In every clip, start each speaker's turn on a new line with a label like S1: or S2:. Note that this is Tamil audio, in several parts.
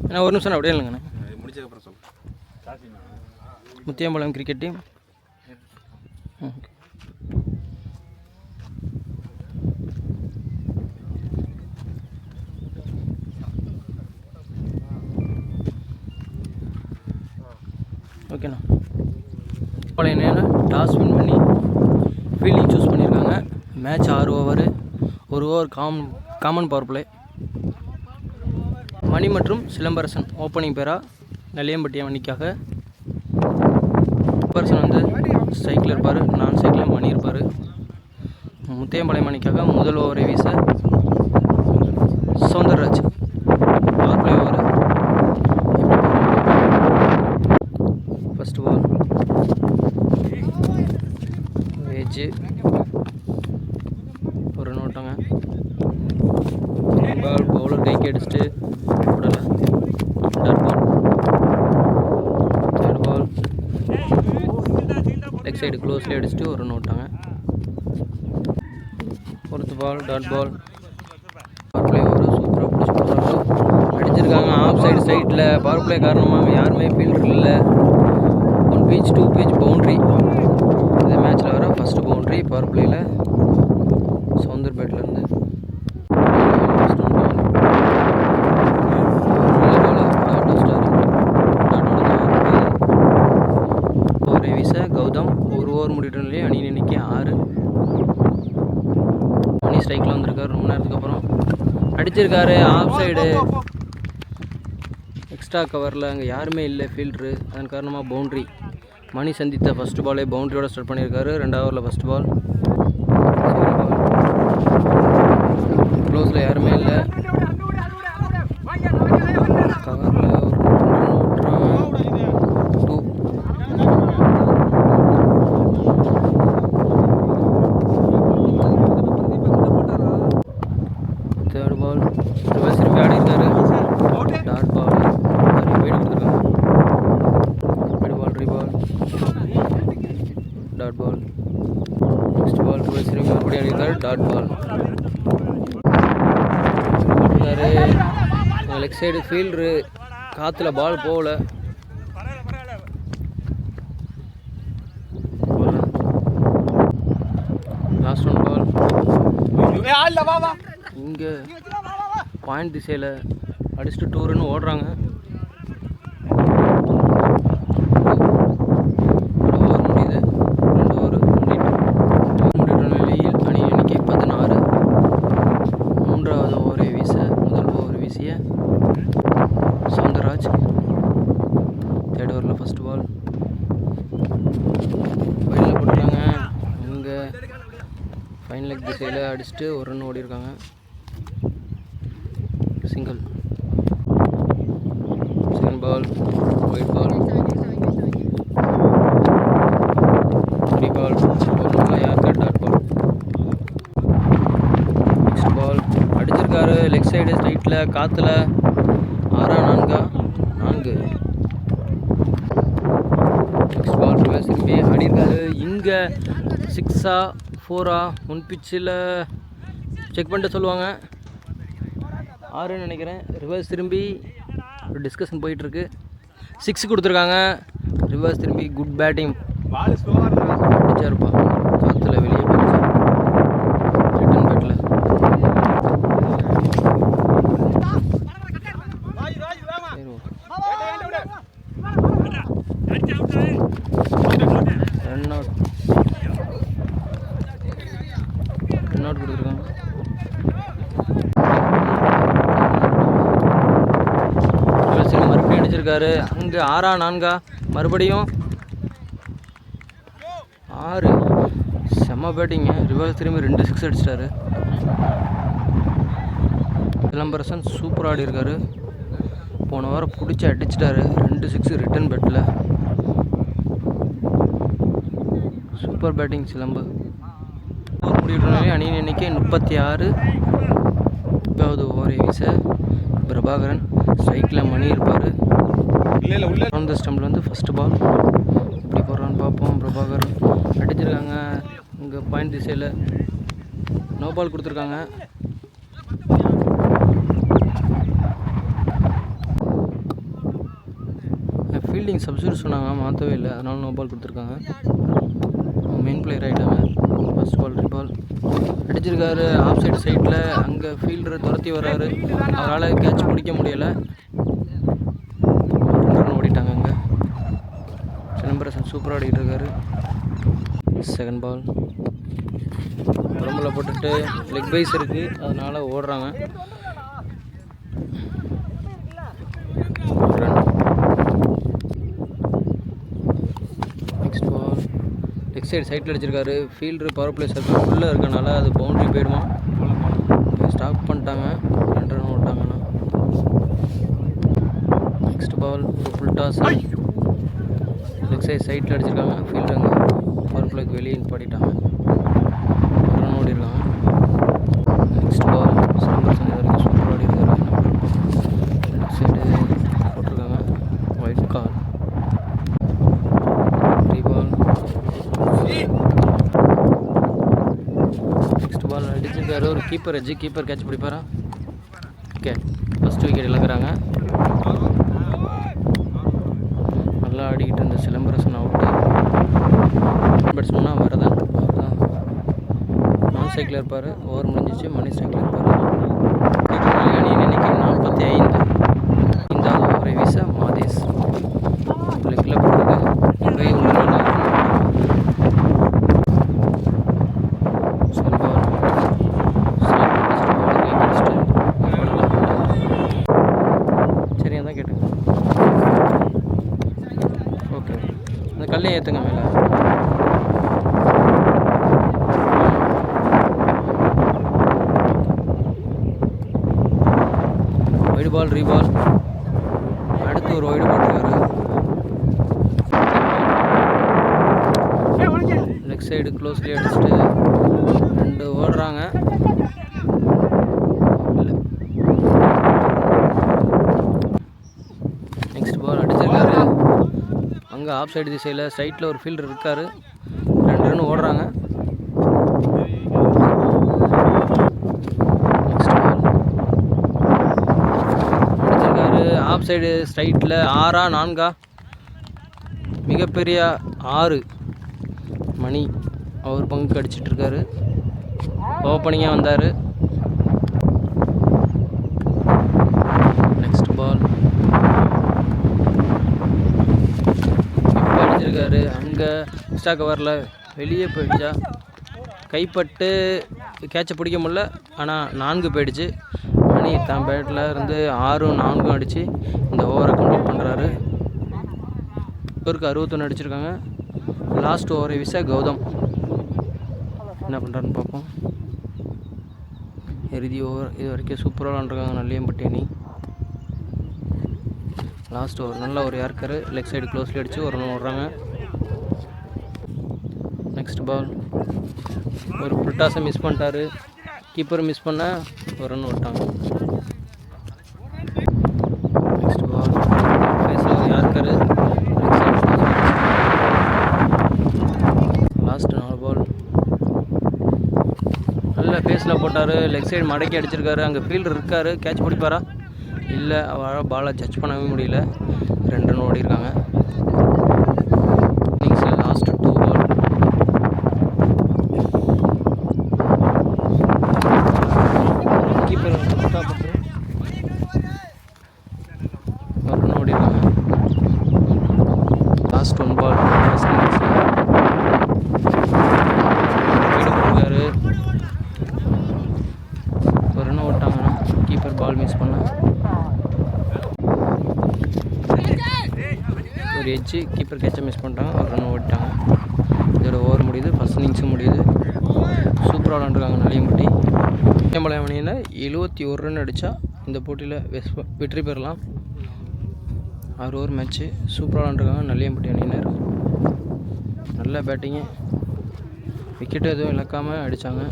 S1: அண்ணா ஒரு நிமிஷம் அப்படியே இல்லைங்கண்ணா முடிச்சதுக்கப்புறம் சொல்லுங்கள். Muthiyampalayam cricket team. ஓகேண்ணா. பாளையம் என்னன்னா டாஸ் வின் பண்ணி ஃபீல்டிங் சூஸ் பண்ணியிருக்காங்க. Match 6 over, 1 over common power play. Mani மற்றும் சிலம்பரசன் ஓப்பனிங் பேரா நெல்லியம்பட்டி அணிக்காக. சிலம்பரசன் வந்து சைக்கிள் இருப்பார், நான் சைக்கிளில் மணி இருப்பார். முத்தையம்பாளையம் அணிக்காக முதல் ஓவரை வீச Soundararaj power play over. First ball வேஜ் ஒரு நோட்டங்க. பால் பவுலர் கைக்கு அடிச்சுட்டு விடலை. Dot ball. Third ball leg side க்ளோஸ்லேயே அடிச்சுட்டு ஒரு நோட்டாங்க. Fourth ball dot ball. Power play over சூப்பராக பிடிச்சி போடுறாங்க. அடிச்சிருக்காங்க ஆஃப் சைடில். பவர் பிளே காரணமாக யாருமே ஃபீல்டர் இல்லை. 1 pitch 2 pitch பவுண்ட்ரி. இந்த மேட்ச்சில் வர ஃபஸ்ட்டு பவுண்ட்ரி பவர் பிளேயில் சவுந்தர் பேட்லேருந்து. ஓவரை வீச கௌதம். ஒரு ஓவர் முடிகிற நிலையே அணி எண்ணிக்கை 6. மணி ஸ்ட்ரைக்கில் வந்திருக்காரு ரொம்ப நேரத்துக்கு அப்புறம். அடிச்சிருக்காரு ஆஃப் சைடு எக்ஸ்ட்ரா கவரில். அங்கே யாருமே இல்லை ஃபீல்ட்ரு, அதன் காரணமாக பவுண்ட்ரி. மணி சந்தித்த ஃபஸ்ட்டு பாலே பவுண்ட்ரியோட ஸ்டார்ட் பண்ணியிருக்காரு. 2வது ஓவரில் ஃபஸ்ட் பால். க்ளோஸில் யாருமே இல்லை. கவரில் ஒரு 2. தேர்ட் பால் ரிவர்ஸ் திரும்பி ஆடி இருக்காரு. டாட் பால் வீடு கொடுத்துருக்காங்க. Dot ball. Next ball reverse திரும்பி மறுபடியும் ஆடிருக்காரு. Dot ball. Leg side fielder காற்றுல பால் போகல. Last 1 ball. இங்கே பாயிண்ட் திசையில் அடிச்சுட்டு 2 ரன் ஓடுறாங்க. ஓவர் முடியுது. 2 ஓவர் முடிகிற நிலையில் அணி எண்ணிக்கை 16. 3வது ஓவரை வீச முதல் ஓவர் வீசிய சௌந்தரராஜ். தேர்ட் ஓவரில் ஃபஸ்ட் பால். ஃபைனலில் போட்டுருக்காங்க. இங்கே ஃபைன் லெக் திசையில் அடிச்சுட்டு 1 ரன் ஓடிருக்காங்க. Single. Second ball wide ball. 3 ball யாருக்கு டாட் பால். நெக்ஸ்ட் பால் அடிச்சிருக்காரு லெக் சைடு ஸ்ட்ரைட்டில் காற்றுல. 4. நெக்ஸ்ட் பால் ரிவர்ஸ் திரும்பி ஆடிருக்காரு. இங்கே 6ஆ 4ஆ 1 pitchல செக் பண்ணிட்டு சொல்லுவாங்க. 6ன்னு நினைக்கிறேன். ரிவர்ஸ் திரும்பி ஒரு டிஸ்கஷன் போயிட்டுருக்கு. 6 கொடுத்துருக்காங்க. ரிவர்ஸ் திரும்பி குட் பேட்டிங். அடிச்சாருப்பா காற்றுல வெளியே போயிடுச்சு. Return battle. ரன் அவுட் கொடுத்துருக்காங்க. மறுபடியும் அடிச்சிருக்காரு. அங்கே 6ஆ 4ஆ மறுபடியும் 6. செம்ம பேட்டிங்க. ரிவர்ஸ் திரும்பி 2 6 அடிச்சிட்டாரு. சிலம்பரசன் சூப்பராக ஆடி இருக்காரு. போன வாரம் பிடிச்சி அடிச்சிட்டாரு. 2 6 ரிட்டன் பேட்டில். சூப்பர் பேட்டிங் சிலம்பு. முடிவுடைய அணியின் எண்ணிக்கை 36. 10வது ஓவரை வீச பிரபாகரன். ஸ்ட்ரைக்கில் மணி இருப்பார். ஆன் த ஸ்டம்பில் வந்து ஃபஸ்ட்டு பால் எப்படி போடுறான்னு பார்ப்போம். பிரபாகரன் அடிச்சிருக்காங்க. அங்கே பாயிண்ட் திசையில் நோ பால் கொடுத்துருக்காங்க. ஃபீல்டிங் சப்ஸ்டியூட் சொன்னாங்க, மாற்றவே இல்லை, அதனால நோ பால் கொடுத்துருக்காங்க. மெயின் பிளேயர் ஆகிட்டாங்க. ஃபர்ஸ்ட் பால் ரீபால் அடிச்சிருக்காரு ஆஃப் சைடில். அங்கே ஃபீல்டர் துரத்தி வர்றாரு, அவரால் கேட்ச் பிடிக்க முடியலை. ரன் ஓடிட்டாங்க. அங்கே சிலம்பரசன் சூப்பராக ஆடிக்கிட்டு இருக்காரு. செகண்ட் பால் உடம்புல போட்டுட்டு லெக் பைஸ் இருக்குது, அதனால் ஓடுறாங்க. நெக்ஸ்ட் பால் லெக் சைடில் அடிச்சிருக்காரு. ஃபீல்டர் பவர் பிளே சர்க்கிள் உள்ளே இருக்கனால அது பவுண்ட்ரி போயிடுமா. ஸ்டாப் பண்ணிட்டாங்க, 2 ரன் ஓட்டாங்கன்னா. நெக்ஸ்ட் பால் ஒரு ஃபுல் டாஸ் லெக் சைடில் அடிச்சிருக்காங்க. ஃபீல்டர் அங்கே பவர் பிளேக்கு வெளியே பாடிட்டாங்க, ரன் ஓடிருக்காங்க. நெக்ஸ்ட் பால் சிலம்பரசன் இது வரைக்கும் சூப்பராக ஆடி இருக்காரு. லெக் சைடு போட்டிருக்காங்க, ஒயிட் கால். ரீபால் நெக்ஸ்ட் பால் அடிச்சிருக்காரு. ஒரு கீப்பர் எஜ்ஜு, கீப்பர் கேட்ச் பிடிப்பாரா? ஓகே, ஃபஸ்ட் விக்கெட் இழக்கிறாங்க. நல்லா ஆடிக்கிட்டு இருந்த சிலம்பரசன் அவுட்டு. பேட்ஸ்மேனாக வரதன், அவர் தான் நான் சைக்கிள் இருப்பார். ஓவர் முடிஞ்சிச்சு, மணி சைக்கிள் இருப்பார். இன்னைக்கு 45 ஐந்தாவது ஓவரை வீச மாதேஷ் லெக்கில் போட்டிருக்கு. சரியா தான் கேட்டுங்க. ஓகே, அந்த கல்லையும் ஏற்றுங்க மேலே. ஒயிட் பால் ரீபால் அடுத்து ஒரு ஒயிட் போட்டிருக்காரு. லெக் சைடு க்ளோஸ்லி அடிச்சுட்டு 2 ஓடுறாங்க. நெக்ஸ்ட் பால் அடிச்சிருக்காரு. அங்கே ஆஃப் சைடு திசையில் சைட்டில் ஒரு ஃபீல்டர் இருக்கார். 2 ரன் ஓடுறாங்க. நெக்ஸ்ட் பால் அடிச்சிருக்காரு ஆஃப் சைடு ஸ்ட்ரைட்டில். 6ஆ 4ஆ? மிகப்பெரிய 6. மணி அவர் பங்கு அடிச்சிட்ருக்காரு. ஓப்பனிங்காக வந்தார். நெக்ஸ்ட் பால் இப்போ அடிச்சிருக்காரு. அங்கே எக்ஸ்ட்ரா கவரில் வெளியே போயிடுச்சா, கைப்பட்டு கேட்சை பிடிக்க முடியல. ஆனால் 4 போயிடுச்சு. மணி தான் பேட்டில் இருந்து 6ம் 4ம் அடித்து இந்த ஓவரை கம்ப்ளீட் பண்ணுறாரு. இவருக்கு 61 அடிச்சிருக்காங்க. லாஸ்ட் ஓவரை வீச கௌதம் என்ன பண்ணுறாருன்னு பார்ப்போம். இறுதி ஓவர் இது வரைக்கும் சூப்பராக விளாண்டுருக்காங்க நல்லியம்பட்டி அணி. லாஸ்ட் ஓவர் நல்ல ஒரு யார்க்கரு லெக் சைடு க்ளோஸ்லி அடித்து ஒரு ரன் ஓடுறாங்க. நெக்ஸ்ட் பால் ஒரு ஃபுல் டாஸை மிஸ் பண்ணிட்டாரு. கீப்பர் மிஸ் பண்ண ஒரு ரன் ஓட்டாங்க. நெக்ஸ்ட் பால் ஃபேஸில் ஒரு யார்க்கரு லாஸ்ட் 4 பால் நல்ல ஃபேஸில் போட்டார். லெக் சைடு மடக்கி அடிச்சிருக்காரு. அங்கே ஃபீல்டர் இருக்கார், கேட்ச் பிடிப்பாரா? இல்லை, அவரால் பாலை ஜட்ஜ் பண்ணவே முடியல. 2 ரன் ஓடிருக்காங்க. இன்னிங்ஸில் லாஸ்ட் 2 பால் கீப்பர் ஒரு ரன் ஓடிருக்காங்க. லாஸ்ட் 1 பால் போட்டிருக்காரு. ஒரு ரன் ஓட்டாங்கன்னா கீப்பர் பால் மிஸ் பண்ண ஒரு எட்ஜு, கீப்பர் கேட்சை மிஸ் பண்ணிட்டாங்க, ஒரு ரன் ஓடிட்டாங்க. இதோட ஓவர் முடியுது, ஃபஸ்ட் இன்னிங்ஸும் முடியுது. சூப்பராக விளாண்டுருக்காங்க நல்லியம்பட்டி. பாளையம் அணியில் 71 ரன் அடித்தா இந்த போட்டியில் வெற்றி பெறலாம். 6 ஓவர் மேட்ச்சு சூப்பராக விளாண்டுருக்காங்க நல்லியம்பட்டி அணியினர். நல்ல பேட்டிங்கு, விக்கெட்டு எதுவும் இழக்காமல் அடித்தாங்க.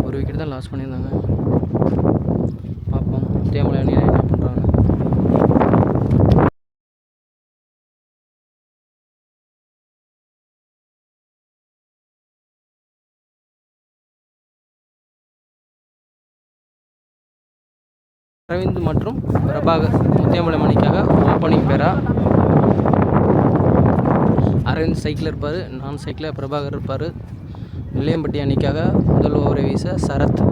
S1: ஒரு விக்கெட் தான் லாஸ் பண்ணியிருந்தாங்க. பார்ப்போம் தேமலை அணியில் என்ன பண்ணுறாங்க. அரவிந்த் மற்றும் பிரபாகர் முத்தியாமலை அணிக்காக ஓப்பனிங் பேரா. அரவிந்த் சைக்கிள் இருப்பார், நான் சைக்கிளில் பிரபாகர் இருப்பார். நெல்லியம்பட்டி அணிக்காக முதல் ஓவரை வீச Sarath.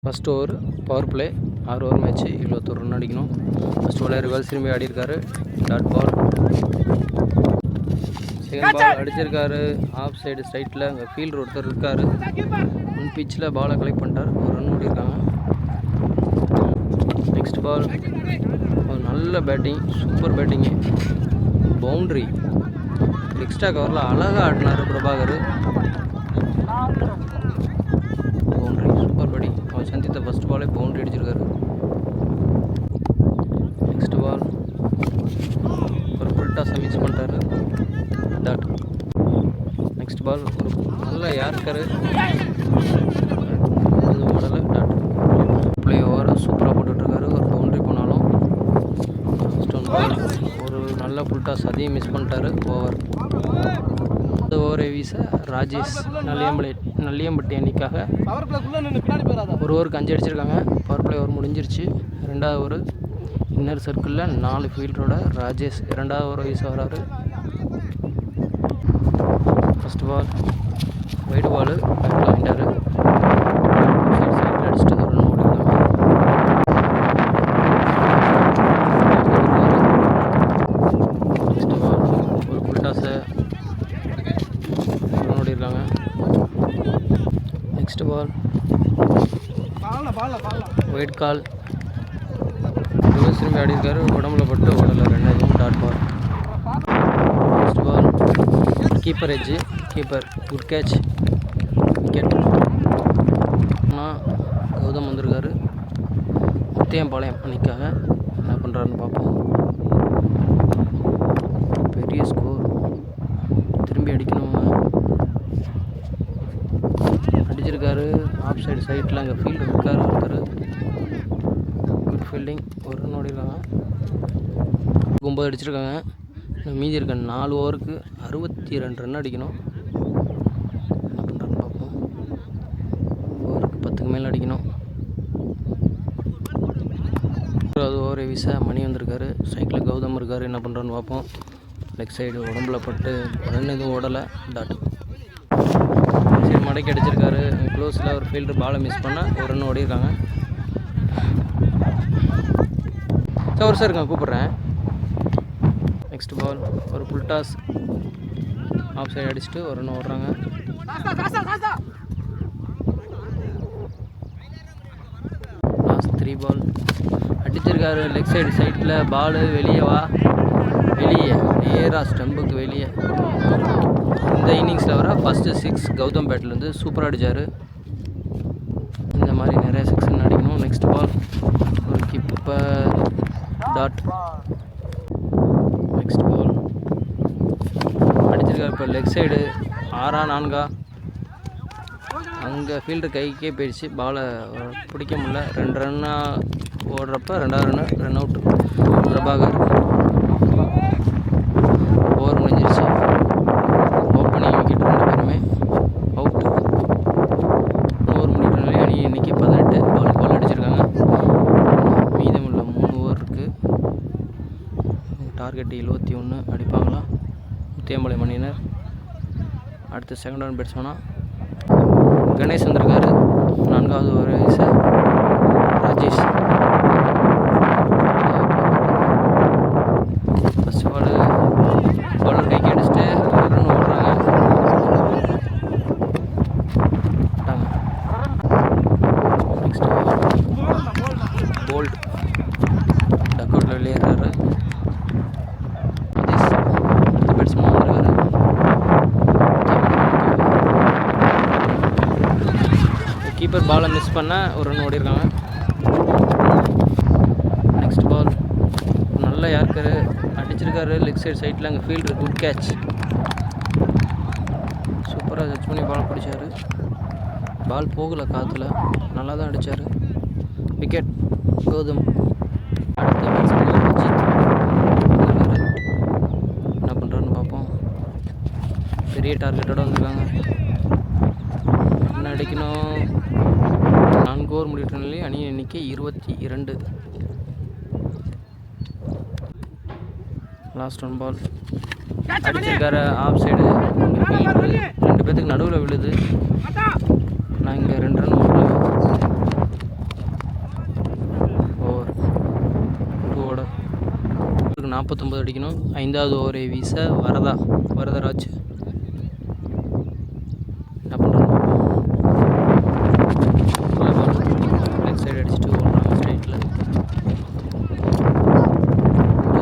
S1: First over power play, 6 over match, 71 run அடிக்கணும். ஃபஸ்ட் ஓவர் ரிவர்ஸ் திரும்பி ஆடிருக்காரு, டாட் பால். செகண்ட் பால் அடிச்சிருக்காரு ஆஃப் சைடு ஸ்ட்ரைட்டில். அங்கே ஃபீல்டர் ஒருத்தர் இருக்கார், முன் பிச்சில் பாலை கலெக்ட் பண்ணிட்டார், ஒரு ரன் ஓடிருக்காங்க. நெக்ஸ்ட் பால் ஒரு நல்ல batting, super batting, boundary. Extra கவரில் அழகாக ஆடினார் பிரபாகர், பவுண்ட்ரி, சூப்பர் பேட்டிங். அவன் சந்தித்த ஃபஸ்ட் பாலே பவுண்ட்ரி அடிச்சிருக்காரு. நெக்ஸ்ட் பால் ஒரு ஃபுல் டாஸை மிஸ் பண்ணிட்டாரு, டாட். நெக்ஸ்ட் பால் ஒரு நல்ல யார்கரு, அது ஓடலை, டாட். ப்ளே ஓவர் சூப்பராக போட்டுட்ருக்காரு, ஒரு பவுண்ட்ரி போனாலும். ஸ்டோன் பால் ஒரு நல்ல ஃபுல் டாஸ், அதையும் மிஸ் பண்ணிட்டாரு, ஓவர். அந்த ஓவரை வீச ராஜேஷ் நல்லியம்பட்டி அணிக்காக ஒரு ஓவருக்கு 5 அடிச்சிருக்காங்க. பவர் பிளே ஓவர் முடிஞ்சிருச்சு. 2வது ஓவர் இன்னர் சர்க்கிளில் 4 ஃபீல்டரோட ராஜேஷ் 2வது ஓவர் வீச வராரு. ஃபஸ்ட் பால் வைடு பால், பேட்டில் வாங்கிட்டார், சைடில் அடிச்சுட்டு ஒரு ரன் ஓடிருக்காங்க. நெக்ஸ்ட் பால் ஒரு ஃபுல் டாஸை ரன் ஓடிருக்காங்க. நெக்ஸ்ட் பால் ஒயிட் கால், ரிவர்ஸ் திரும்பி ஆடிருக்காரு, உடம்புல பட்டு ஓடலை, 2வது dot ball. Next ball keeper edge, keeper good catch, wicket. ஆனால் கௌதம் வந்திருக்காரு முத்தியம்பாளையம் அணிக்காக, என்ன பண்ணுறாருன்னு பார்ப்போம். பெரிய ஸ்கோர், திரும்பி அடிக்கணும். அடிச்சிருக்காரு ஆஃப் சைடு சைட்டில், அங்கே ஃபீல்டு இருக்கார் ஒருத்தர், குட் ஃபீல்டிங், ஒரு ரன் ஓடிருக்காங்க. 9 அடிச்சிருக்காங்க, மீதி இருக்க 4 ஓவருக்கு 62 ரன் அடிக்கணும். என்ன பண்ணுறான்னு பார்ப்போம். ஓவருக்கு 10க்கு மேலே அடிக்கணும். 1வது ஓவரை வீச மணி வந்திருக்காரு, சைக்கிளில் கௌதம் இருக்கார், என்ன பண்ணுறான்னு பார்ப்போம். லெக் சைடு உடம்புல பட்டு ரன் எதுவும் ஓடலை, டாட். சரி மடக்கி அடிச்சிருக்காரு, க்ளோஸில் ஒரு ஃபீல்டர் பாலை மிஸ் பண்ண ஒரு ரன் ஓடிருக்காங்க. ஒரு சார் இருக்காங்க, கூப்பிட்றேன். நெக்ஸ்ட் பால் ஒரு ஃபுல் டாஸ், ஆஃப் சைடு அடிச்சுட்டு ஒரு ரன் ஓடுறாங்க. லாஸ்ட் 3 பால் அடிச்சிருக்காரு, லெக் சைடு சைட்டில் பால் வெளியே வெளியே நேராக ஸ்டம்புக்கு வெளியே. இந்த இன்னிங்ஸில் வர ஃபஸ்ட்டு 6 கௌதம் பேட்லேருந்து சூப்பராக அடித்தார். இந்த மாதிரி நிறைய 6 ரன் அடிக்கணும். நெக்ஸ்ட் பால் ஒரு கீப்பர், டாட். நெக்ஸ்ட் பால் அடிச்சிருக்காரு, இப்போ லெக் சைடு 6ஆ 4ஆ, அங்கே ஃபீல்டர் கைக்கே போயிடுச்சு, பாலை பிடிக்க முடியல. 2 ரன்னாக ஓடுறப்ப 2வது ரன் அவுட் பிரபாகர். ஓவர் முடிஞ்சிருச்சு, ஓப்பனிங் விக்கெட் 2 பேருமே அவுட். ஓவர் முடிக்கிற அணி இன்றைக்கி 18 பால் அடிச்சிருக்காங்க. மீதமுள்ள 3 ஓவர் இருக்குது. டார்கெட் 71 அடிப்பாங்களா முத்தியம்பாளையம் அணியினர். அடுத்து செகண்ட் ரவுண்ட் பேட்ஸ்மேனா கணேஷ் வந்திருக்காரு, 4வது ஓவர் வீச ராஜேஷ். ஃபஸ்ட் பால் பவுலர் கைக்கு அடிச்சுட்டு ஒரு ரன் ஓடுறாங்க. நெக்ஸ்ட் போல்ட் டக் அவுட்டில் வெளியேறாரு. பேட்ஸ்மேன் வந்திருக்காரு, கீப்பர் பாலை மிஸ் பண்ண ஒரு ரன் ஓடிருக்காங்க. நெக்ஸ்ட் பால் நல்ல யார்கரு அடிச்சிருக்காரு, லெக் சைடு சைட்டில், அங்கே ஃபீல்டர் குட் கேட்ச், சூப்பராக டச் பண்ணி பால் பிடிச்சாரு. பால் போகலை காற்றுல, நல்லா தான் அடித்தார், விக்கெட் கௌதம். அடுத்த பேட்ஸ்மேன் அஜித் வந்திருக்காரு, என்ன பண்ணுறாருன்னு பார்ப்போம். பெரிய டார்கெட்டோடு வந்திருக்காங்க, என்ன அடிக்கணும். 4 ஓவர் முடிவுற்ற நிலையில் அணி எண்ணிக்கை 22. லாஸ்ட் ஒன் பால் அடிச்சிருக்காரு ஆஃப் சைடு. 2 பேத்துக்கு நடுவில் விழுது. நான் இங்கே 2 ரன் ஓடுறேன். ஓவர் 2 ஓட 49 அடிக்கணும். 5வது ஓவரை வீச வரதராஜ் என்ன பண்ணுறாங்க. லெக் சைடு அடிச்சுட்டு ஓடுறாங்க. ஸ்ட்ரைட்டில்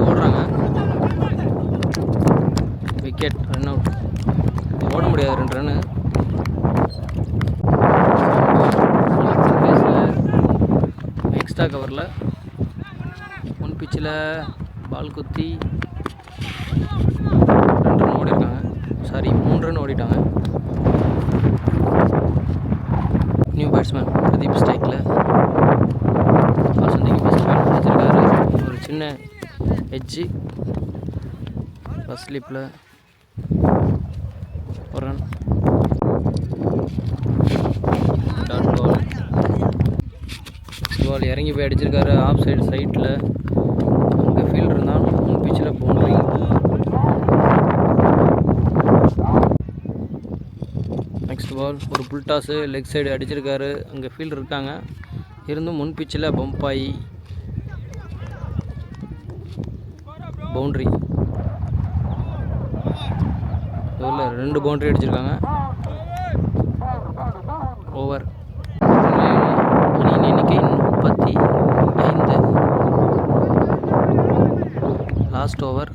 S1: ஓடுறாங்க. Wicket, run out. ஓட முடியாது 2 ரன்னு. எக்ஸ்ட்ரா கவரில் முன் பிச்சில் பால் குத்தி 2 ரன் ஓடிருக்காங்க. சாரி 3 ரன் ஓடிட்டாங்க. நியூ பேட்ஸ்மேன் பிரதீப் ஸ்ட்ரைக்கில். வசந்திக்கு ஃபஸ்ட் பால் அடிச்சிருக்காரு. ஒரு சின்ன எட்ஜு ஃபஸ்ட் ஸ்லிப்பில் ஒரு run. Dot ball. Next ball இறங்கி போய் அடிச்சிருக்காரு ஆஃப் சைட்டில். அங்கே ஃபீல்டு இருந்தாலும் முன் பிச்சில் பவுண்டரி. நெக்ஸ்ட் பால் ஒரு புல் டாஸு லெக் சைடு அடிச்சிருக்காரு. அங்கே ஃபீல்டு இருக்காங்க, இருந்தும் முன் பிச்சில் பம்ப் ஆகி பவுண்ட்ரி. இதில் 2 பவுண்ட்ரி அடிச்சிருக்காங்க. ஓவர். அணியின் எண்ணிக்கை 35. Last over.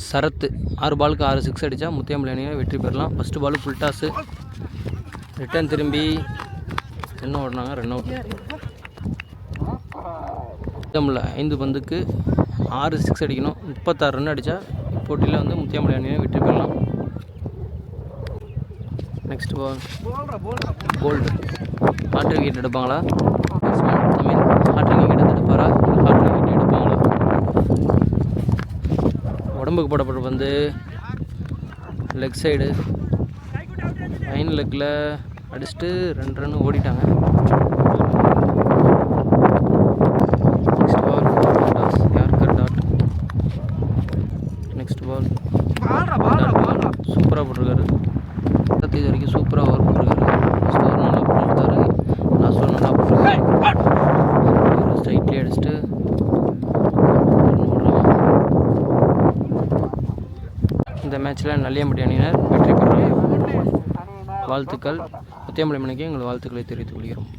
S1: சரத்து 6 பாலுக்கு 6 சிக்ஸ் அடித்தா முத்தியாம்பள்ளி அணியை வெற்றி பெறலாம். First ball full toss. Return திரும்பி என்ன ஓடினாங்க, ரன் அவுட். முத்தியாம்பள்ளி 5 பந்துக்கு 6 சிக்ஸ் அடிக்கணும். 36 ரன் அடித்தா போட்டியில் வந்து முத்தியாம்பள்ளி அணியை வெற்றி பெறலாம். Next ball bowled. Hat-trick wicket எடுப்பாங்களா? தமிழ் ஹாட்ரிக் விக்கெட் எடுப்பாரா? ஹாட்ரிக் விக்கெட் எடுப்பாங்களா? உடம்புக்கு போடப்பட்ட வந்து லெக் சைடு லைன் லெக்கில் அடிச்சுட்டு 2 ரன் ஓடிட்டாங்க. Next ball toss yorker dot. Next ball சூப்பராக போட்டிருக்காரு. இது வரைக்கும் சூப்பராக ஓவர் போட்டிருக்காரு. ஃபஸ்ட் ஓவர் நல்லா போட்டிருக்காரு. லாஸ்ட் ஓவர் நல்லா போட்டிருக்காரு. ஸ்ட்ரைட்லேயே அடிச்சுட்டு இந்த மேட்ச்சில் நல்லியம்பட்டி அணியினர் வெற்றி பெறுறாங்க. வாழ்த்துக்கள். முத்தியாம்பள்ளி அணிக்கு எங்கள் வாழ்த்துக்களை தெரிவித்துக் கொள்கிறோம்.